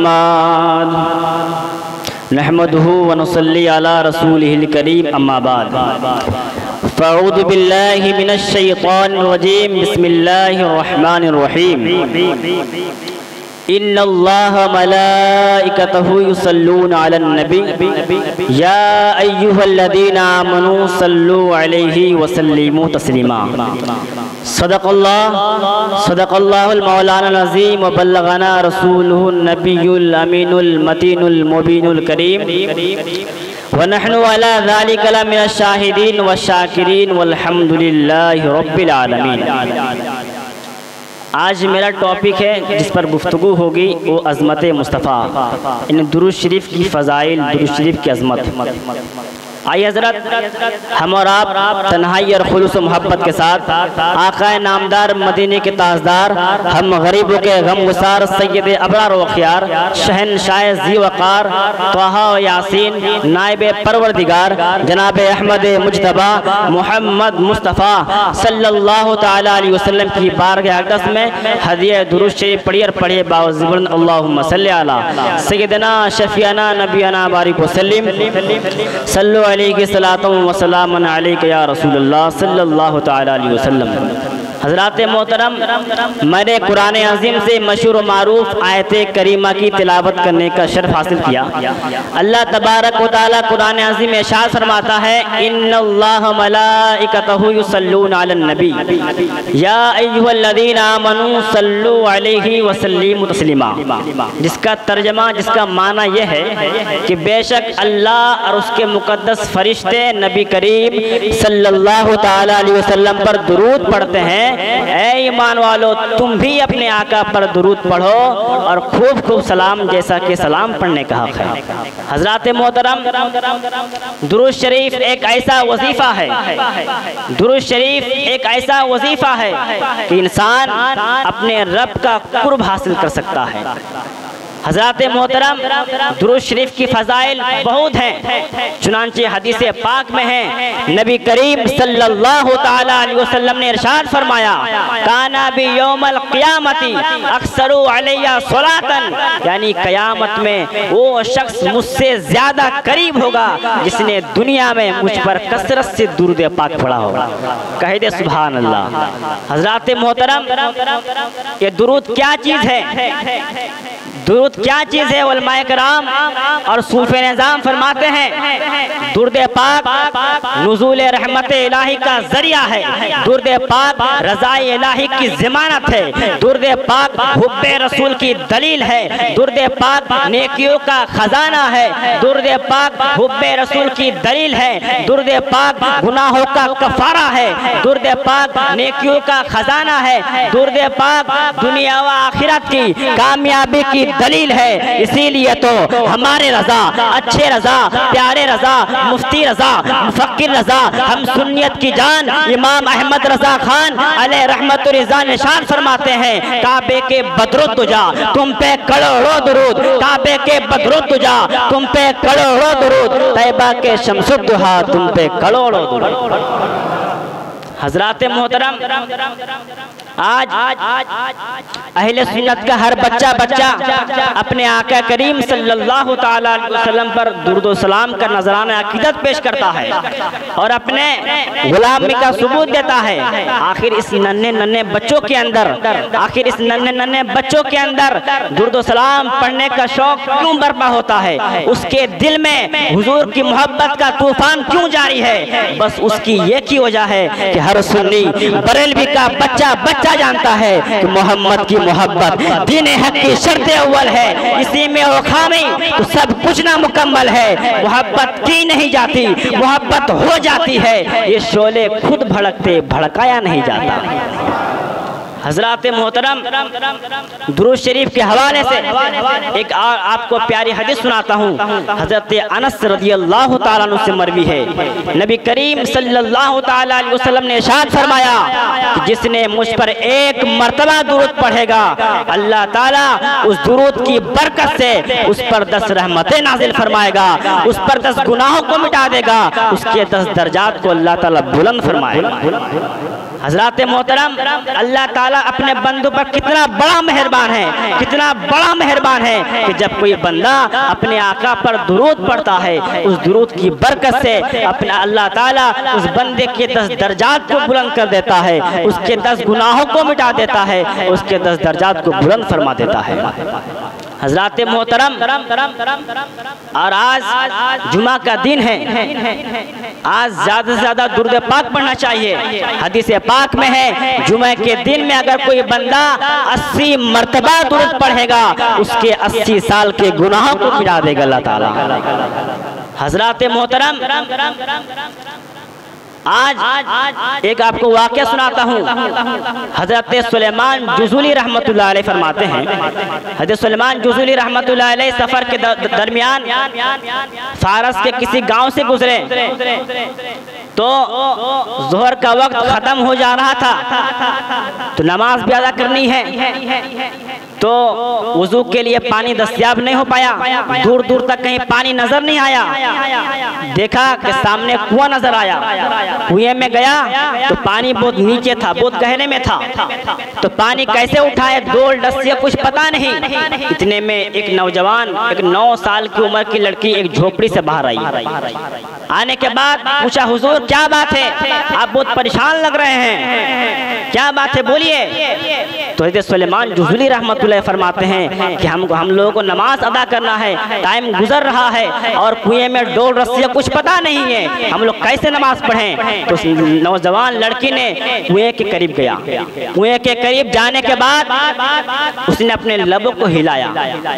मुहम्मद नहमदुहु व नुसल्ली अला रसूलिहिल करीम अम्मा बाद फ़अऊज़ु बिल्लाहि मिनश शैतानिर रजीम बिस्मिल्लाहिर रहमानिर रहीम इन्नल्लाह मलाइकतहु युसल्लूना अलन नबी या अय्युहल्लज़ीना आमनू सल्लु अलैहि व सल्लिमू तस्लीमा। सदक़ल्लाहुल मौलानाल अज़ीम व बल्लगना रसूलुहुन नबियुल अमीनुल मतीनुल मुबीनुल करीम व नहनु अला ज़ालिका लमिनश शाहिदीन व शाकिरीन वल्हम्दुलिल्लाहि रब्बिल आलमीन। आज मेरा टॉपिक है जिस पर गुफ्तगू होगी वो अज़मत मुस्तफ़ा, इन दुरूद शरीफ की फ़ज़ाइल, दुरूद शरीफ की अज़मत। आइए हज़रत हम और आप तन्हाई और खुलूस मोहब्बत के साथ आक़ाए नामदार मदीने के ताजदार, हम गरीबों के गमगुसार सैयद अबरार व ख़ियार, शहनशाह ज़ी वक़ार त्वाहा व यासीन, नाइब परवरदिगार जनाब अहमद मुज्तबा मोहम्मद मुस्तफ़ा सल्लल्लाहु तआला अलैहि वसल्लम की बारगाह अक़दस में हदिया दुरूद शरीफ पढ़िए पढ़िए बावज़ुबुलंद अल्लाहुम्मा सल्लि अला सय्यदना शफ़ीअना नबियना बारिक वसल्लिम सल्लु अलैहि सलातुम व सलामुन अलैका या रसूलल्लाह सल्लल्लाहु तआला अलैहि वसल्लम। हज़रात मोहतरम, मैंने कुरान अज़ीम से मशहूर व मारूफ आयत करीमा की तिलावत करने का शर्फ हासिल किया। अल्लाह तबारक व तआला कुरान अज़ीम में इरशाद फरमाता है इन्नल्लाह मलाइकतहु युसल्लूना अलन नबी या अय्युहल्लज़ीना आमनू सल्लु अलैहि व सल्लिमू तस्लीमा। जिसका तर्जमा, जिसका माना यह है कि बेशक अल्लाह और उसके मुक़द्दस फरिश्ते नबी करीम सल्लल्लाहु तआला अलैहि वसल्लम पर दुरूद पढ़ते हैं। ऐ ईमान वालो, तुम भी अपने आका पर दुरूद पढ़ो और खूब खूब सलाम, जैसा कि सलाम पढ़ने का हक है। हज़रात मोहतरम, दुरूद शरीफ एक ऐसा वजीफा है, दुरूद शरीफ एक ऐसा वजीफा है कि इंसान अपने रब का कुर्ब हासिल कर सकता है। हज़रात मोहतरम, दुरूद शरीफ की फ़ज़ाइल बहुत हैं, चुनांचे हदीस पाक में है नबी करीम सल्लल्लाहु तआला अलैहि वसल्लम ने इरशाद फरमाया काना बि यौमल क़ियामती अक्सरू अलैया सलातन, यानी क़यामत में वो शख्स मुझसे ज़्यादा करीब होगा जिसने दुनिया में मुझ पर कसरत से दुरूद पाक पढ़ा होगा। कह दे सुभान अल्लाह। हज़रात मोहतरम, ये दुरूद क्या चीज़ है? दुरूद क्या चीज़ है? उलमाए कराम और सूफ़े निज़ाम फरमाते हैं दुरूद पाक नुज़ूल रहमत इलाही का ज़रिया है, दुरूद पाक रज़ाए इलाही की ज़मानत है, दुरूद पाक हुब्बे रसूल की दलील है, दुरूद पाक नेकियों का खजाना है, दुरूद पाक हुब्बे रसूल की दलील है, दुरूद पाक गुनाहों का कफ़ारा है, दुरूद पाक नेकियों का खजाना है, दुरूद पाक दुनिया व आखिरत की कामयाबी की दलील है। इसीलिए तो हमारे रजा, अच्छे रजा, प्यारे रजा, मुफ्ती रजा, मुफक्किर रजा, हम सुन्नियत की जान इमाम अहमद रजा खान अलैहि रहमतुर रिज़ा निशान फरमाते हैं काबे के बदरुद तुझा तुम पे करोड़ों दुरूद, काबे के बदरुद तुझा तुम पे करोड़ों दुरूद, तैबा के शम्सुद दुहा तुम पे करोड़ों दुरूद। हज़रात मोहतरम, आज अहले सुन्नत का हर बच्चा अपने आका करीम सल्लल्लाहु तआला अलैहि वसल्लम पर दुरूद व सलाम का नजराना अकीदत पेश करता है और अपने गुलामी का सबूत देता है। आखिर इस नन्हे बच्चों के अंदर, आखिर इस नन्हे बच्चों के अंदर दुरूद व सलाम पढ़ने का शौक क्यों बर्पा होता है? उसके दिल में हुजूर की मोहब्बत का तूफान क्यों जारी है? बस उसकी एक ही वजह है कि हर सुन्नी बरेलवी का बच्चा जानता है कि मोहम्मद की मोहब्बत दीन हक की शर्त अव्वल है, इसी में वो खामी तो सब कुछ ना मुकम्मल है। मोहब्बत की नहीं जाती, मोहब्बत हो जाती है, ये शोले खुद भड़कते भड़काया नहीं जाता। हज़रात मोहतरम, दुरूद शरीफ के हवाले से एक आपको प्यारी हदीस सुनाता हूँ। हज़रत अनस रज़ियल्लाहु ताला अन्हु से मरवी है, नबी करीम सल्लल्लाहु ताला अलैहि वसल्लम ने इरशाद फरमाया कि जिसने मुझ पर एक मर्तबा दुरूद पढ़ेगा अल्लाह ताला उस दुरूद की बरकत से उस पर 10 रहमतें नाजिल फरमाएगा, उस पर 10 गुनाहों को मिटा देगा, उसके 10 दर्जात को अल्लाह ताला बुलंद फरमाएगा। हजरात मोहतरम, अल्लाह ताला अपने बंदों पर कितना बड़ा मेहरबान है, कितना बड़ा मेहरबान है कि जब कोई बंदा अपने आका पर दुरूद पढ़ता है, उस दुरूद की बरकत से अपना अल्लाह ताला उस बंदे के 10 दर्जात को बुलंद कर देता है, उसके 10 गुनाहों को मिटा देता है, उसके 10 दर्जात को बुलंद फरमा देता है। हजरात मोहतरम, और आज जुमा का दिन है, आज ज्यादा से ज्यादा दुरूद पाक पढ़ना चाहिए। हदीस पाक में है जुमे के दिन में अगर कोई बंदा 80 मर्तबा दुरूद पढ़ेगा, उसके 80 साल के गुनाहों को मिटा देगा अल्लाह ताला। हजरात मोहतरम, आज एक आपको वाक़या सुनाता हूँ। हजरत सुलेमान जुज़ूली रहमतुल्लाह अलैह फरमाते हैं, हजरत सुलेमान जुज़ूली रहमतुल्लाह अलैह सफ़र के दरमियान फारस के किसी गांव से गुजरे तो ज़ोहर का वक्त ख़त्म हो जा रहा था, तो नमाज भी अदा करनी है, तो वुज़ू के लिए पानी दस्तयाब नहीं हो पाया, दूर दूर तक कहीं पानी नजर नहीं आया। देखा कि सामने कुआं नजर आया, कुएं में गया तो पानी बहुत नीचे था, बहुत गहरे में था, तो पानी कैसे उठाए, डोल डस्सिया कुछ पता नहीं। इतने में एक नौजवान, एक 9 साल की उम्र की लड़की एक झोपड़ी से बाहर आई। आने के बाद पूछा, हुजूर क्या बात है, आप बहुत परेशान लग रहे हैं, क्या बात है बोलिए। तो हज़रत सुलेमान जुज़ूली रहमतुल्लाह फरमाते हैं कि हम लोगों को नमाज अदा करना है, टाइम गुजर रहा है और कुएं में डोल रस्सियाँ कुछ पता नहीं है, हम लोग कैसे नमाज पढ़ें। तो नौजवान लड़की ने कुएं के करीब गया, कुएं के करीब जाने के बाद उसने अपने लबों को हिलाया,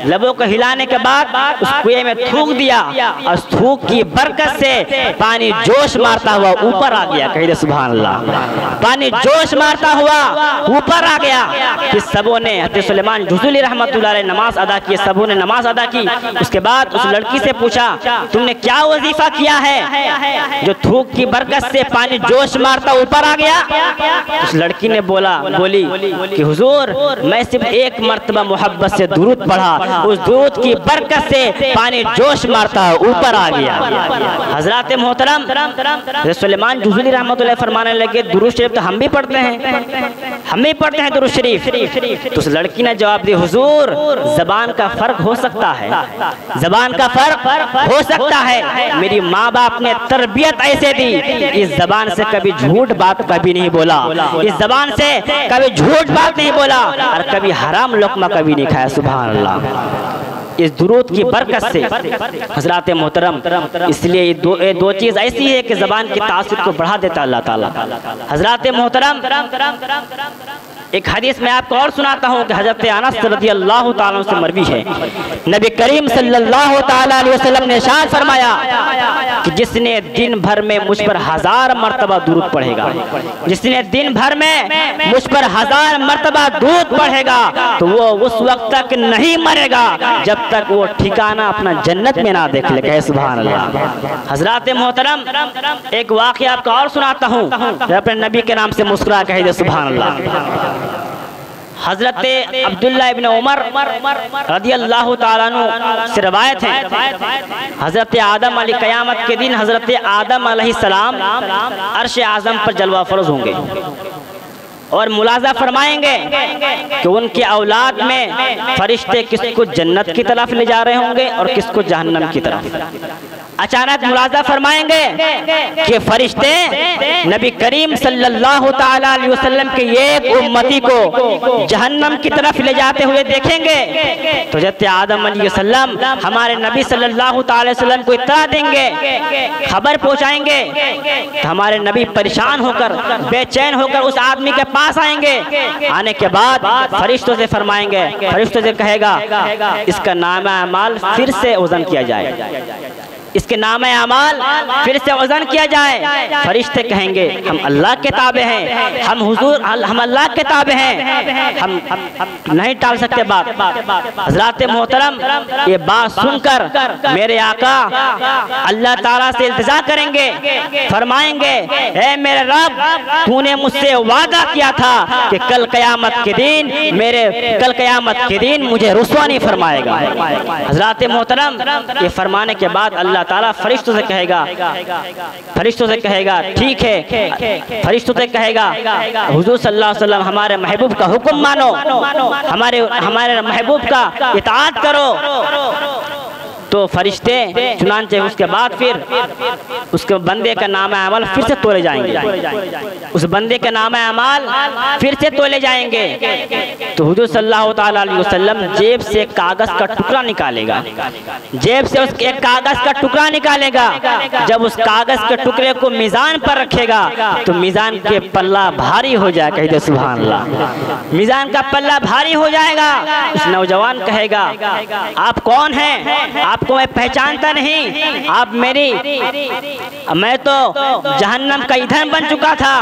लबों को हिलाने के बाद उस कुएं में थूक दिया और थूक की बरकत से पानी जोश मारता हुआ ऊपर आ गया। कहिए सुभान अल्लाह। पानी जोश मारता हुआ ऊपर आ गया। फिर सबों ने, हज़रत सुलेमान जुज़ूली रहमतुल्लाह अलैह नमाज अदा की, सबों ने नमाज अदा की। उसके बाद उस लड़की से पूछा, तुमने क्या वजीफा किया है जो थूक की बरकत से पानी जोश मारता ऊपर आ गया। उस लड़की ने बोली कि हुजूर मैं सिर्फ एक मर्तबा मोहब्बत से दुरूद पढ़ा, उस दुरूद की बरकत से पानी जोश मारता ऊपर आ गया। हजरात मोहतरम, सुलेमान जुज़ूली रहमतुल्लाह फरमाने लगे, दुरूद शरीफ तो हम भी पढ़ते हैं, हम भी पढ़ते हैं दुरूद शरीफ। तो उस लड़की ने जवाब दिया, हुजूर जबान का फर्क हो सकता है, जबान का फर्क हो सकता है। मेरी माँ बाप ने तरबियत ऐसे दी, इस जबान से कभी झूठ बात कभी नहीं बोला, इस जबान से कभी झूठ बात नहीं बोला और कभी हराम लुक़मा कभी नहीं खाया। सुभान अल्लाह। इस दुरूद की बरकत से हजरात मोहतरम, इसलिए ये दो चीज़ ऐसी है कि ज़बान की तासीर को बढ़ा देता अल्लाह ताला। हजरात मोहतरम, एक हदीस में आपको और सुनाता हूँ कि हज़रत अनस रज़ियल्लाहु ताला से मरवी है, नबी करीम सल्लल्लाहु ताला अलैहि वसल्लम ने इरशाद फरमाया कि जिसने दिन भर में मुझ पर 1000 मरतबा दुरूद पढ़ेगा, जिसने दिन भर में मुझ पर 1000 मरतबा दुरूद पढ़ेगा तो वो उस वक्त तक नहीं मरेगा जब तक वो ठिकाना अपना जन्नत में ना देख ले। कहे सुभान अल्लाह। हजरात मोहतरम, एक वाक़या आपको और सुनाता हूँ, अपने नबी के नाम से मुस्कुरा कहे दे सुभान अल्लाह। हजरत अब्दुल्लाह इब्न उमर रज़ियल्लाहु ताला अन्हु से रवायत है, हजरत आदम अलैहि क़यामत के दिन हजरत आदम अलैहिस्सलाम अर्श आज़म पर जलवा फरोज होंगे और मुलाजा फरमाएंगे कि उनके औलाद में फरिश्ते किसको जन्नत की तरफ ले जा रहे होंगे और किसको जहन्नम की तरफ। अचानक मुलाजा फरमाएंगे कि फरिश्ते नबी करीम सल्लल्लाहु ताला अलैहि वसल्लम के एक उम्मती को जहन्नम की तरफ ले जाते हुए देखेंगे तो हज़रत आदम अलैहिस्सलाम हमारे नबी सल्लल्लाहु ताला अलैहि वसल्लम को इत्तला देंगे, खबर पहुंचाएंगे, तो हमारे नबी परेशान होकर, बेचैन होकर उस आदमी के पास आएंगे। आने के बाद फरिश्तों से फरमाएंगे, फरिश्तों से कहेगा इसका नाम अमाल फिर से वज़न किया जाए, इसके नाम अमाल फिर से वज़न किया जाए। फरिश्ते कहेंगे हम अल्लाह के ताबे हैं, हम हुजूर हम अल्लाह के ताबे हैं, हम नहीं टाल सकते बात। हज़रात मोहतरम, ये बात सुनकर मेरे आका अल्लाह ताला से इल्तिजा करेंगे, फरमाएंगे ऐ मेरे रब, तूने मुझसे वादा किया था कि कल क़यामत के दिन मुझे रुसवा नहीं फरमाएगा। हज़रात मोहतरम, ये फरमाने के बाद अल्लाह ताला फरिश्तों से कहेगा, फरिश्तों से कहेगा ठीक है, फरिश्तों से कहेगा हुजूर सल्लल्लाहु अलैहि वसल्लम हमारे महबूब का हुक्म मानो, हमारे महबूब का इताअत करो। तो फरिश्ते चुनांचे उसके बाद फिर उसके बंदे का नाम अमल फिर से तोले जाएंगे, उस बंदे का नाम अमल फिर से तोले जाएंगे। तो हुजूर सल्लल्लाहु ताला अलैहि वसल्लम जेब से कागज का टुकड़ा निकालेगा, जेब से उसके एक कागज का टुकड़ा निकालेगा। जब उस कागज के टुकड़े को मीज़ान पर रखेगा तो मीज़ान के पल्ला भारी हो जाएगा। कहते सुभान अल्लाह। मीज़ान का पल्ला भारी हो जाएगा। उस नौजवान कहेगा आप कौन हैं? आपको मैं पहचानता नहीं, आप मेरी, मैं तो जहन्नम का ईंधन बन चुका था,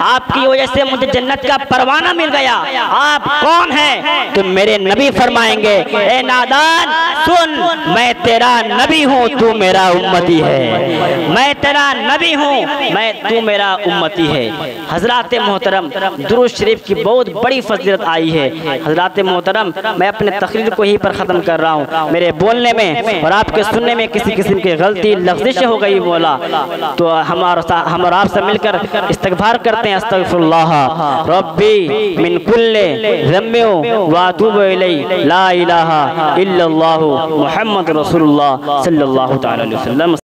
आपकी वजह से मुझे जन्नत का परवाना मिल गया, आप कौन हैं? तो मेरे नबी फरमाएंगे ए नादान सुन, मैं तेरा नबी हूँ, तू मेरा उम्मती है, मैं तेरा नबी हूँ, तू मेरा उम्मती है। हजरात मोहतरम दुरूद शरीफ की बहुत बड़ी फजीलत आई है। हजरात मोहतरम मैं अपने तकरीर को यहीं पर ख़त्म कर रहा हूँ। मेरे बोलने में और आपके सुनने में किसी किस्म की गलती लफ्ज़िश हो गई मौला, तो हम और आपसे मिलकर इस्तग़फ़ार करते हैं। अस्तग़फ़िरुल्लाह रब्बी मिन कुल्ले ज़म्बिन व अतूबु इलैहि, ला इलाहा इल्लल्लाहु मुहम्मद रसूलुल्लाह सल्लल्लाहु तआला अलैहि वसल्लम।